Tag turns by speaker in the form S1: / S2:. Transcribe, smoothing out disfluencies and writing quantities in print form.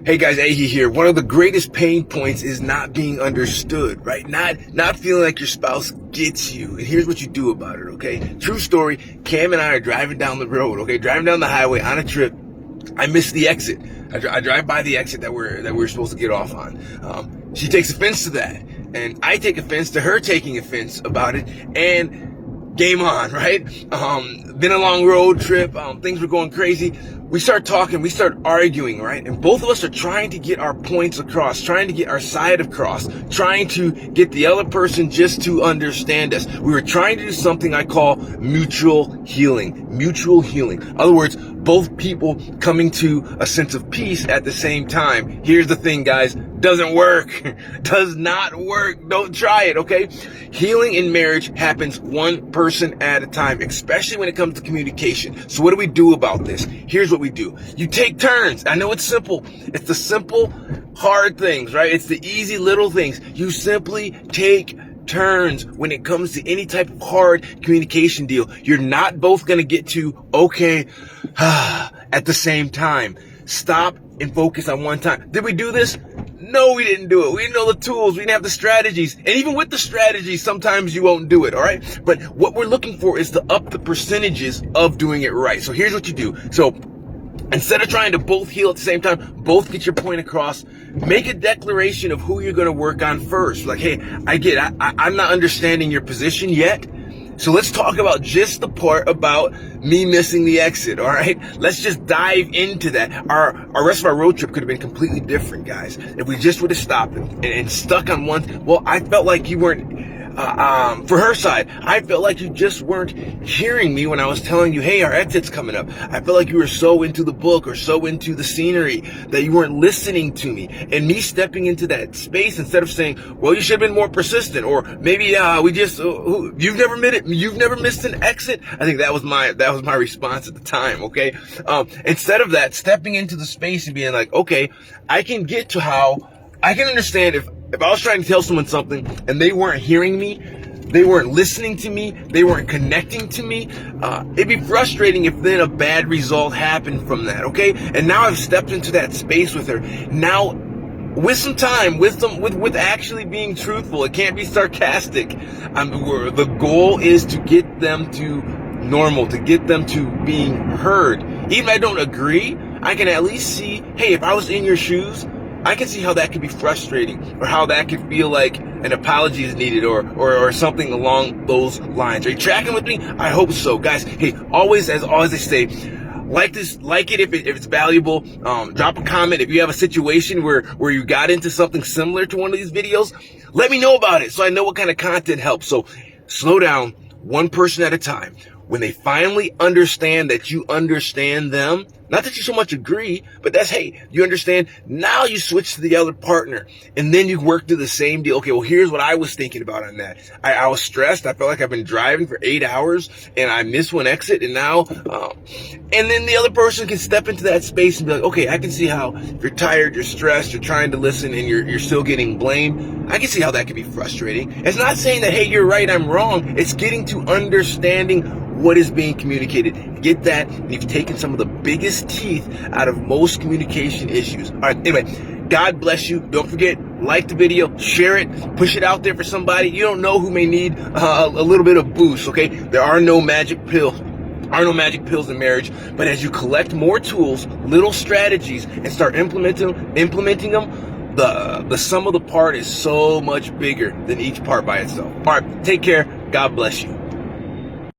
S1: Hey guys, Ahi here. One of the greatest pain points is not being understood, right? Not feeling like your spouse gets you. And here's what you do about it, okay? True story, Cam and I are driving down the road, okay? Driving down the highway on a trip. I missed the exit. I drive by the exit that we're supposed to get off on. She takes offense to that. And I take offense to her taking offense about it. And game on, right? Been a long road trip. Things were going crazy. We start talking, we start arguing, right? And both of us are trying to get our points across, trying to get our side across, trying to get the other person just to understand us. We were trying to do something I call mutual healing. Mutual healing. In other words, both people coming to a sense of peace at the same time. Here's the thing, guys. Doesn't work. Does not work. Don't try it, okay? Healing in marriage happens one person at a time, especially when it comes to communication. So what do we do about this? Here's what we do. You take turns. I know it's simple. It's the simple, hard things, right? It's the easy little things. You simply take turns when it comes to any type of hard communication deal. You're not both going to get to, okay, at the same time. Stop and focus on one time. Did we do this? No, we didn't do it. We didn't know the tools. We didn't have the strategies. And even with the strategies, sometimes you won't do it, all right? But what we're looking for is to up the percentages of doing it right. So here's what you do. So instead of trying to both heal at the same time, both get your point across, make a declaration of who you're going to work on first. Like, hey, I'm not understanding your position yet. So let's talk about just the part about me missing the exit, all right? Let's just dive into that. Our rest of our road trip could have been completely different, guys, if we just would have stopped and stuck on one. Well, I felt like you weren't, for her side, I felt like you just weren't hearing me when I was telling you, hey, our exit's coming up. I felt like you were so into the book or so into the scenery that you weren't listening to me. And me stepping into that space instead of saying, well, you should have been more persistent, or maybe you've never missed an exit. I think that was my response at the time. Okay, instead of that, stepping into the space and being like, okay, I can get to how I can understand if I was trying to tell someone something and they weren't hearing me, they weren't listening to me, they weren't connecting to me, it'd be frustrating if then a bad result happened from that, okay? And now I've stepped into that space with her. Now, with some time, with actually being truthful, it can't be sarcastic. The goal is to get them to normal, to get them to being heard. Even if I don't agree, I can at least see, hey, if I was in your shoes, I can see how that could be frustrating, or how that could feel like an apology is needed, or something along those lines. Are you tracking with me? I hope so, guys. Hey, always, as I say, like it if it's valuable. Drop a comment if you have a situation where you got into something similar to one of these videos. Let me know about it so I know what kind of content helps. So slow down, one person at a time. When they finally understand that you understand them, not that you so much agree, but that's, hey, you understand. Now you switch to the other partner, and then you work to the same deal. Okay, well, here's what I was thinking about on that. I was stressed. I felt like I've been driving for 8 hours, and I missed one exit, and now, and then the other person can step into that space and be like, okay, I can see how if you're tired, you're stressed, you're trying to listen, and you're still getting blamed. I can see how that can be frustrating. It's not saying that, hey, you're right, I'm wrong. It's getting to understanding what is being communicated. Get that, and you've taken some of the biggest teeth out of most communication issues. All right, anyway, God bless you. Don't forget, like the video, share it, push it out there for somebody. You don't know who may need a little bit of boost, okay? There are no magic pills. There are no magic pills in marriage, but as you collect more tools, little strategies, and start implementing them, the sum of the part is so much bigger than each part by itself. All right, take care. God bless you.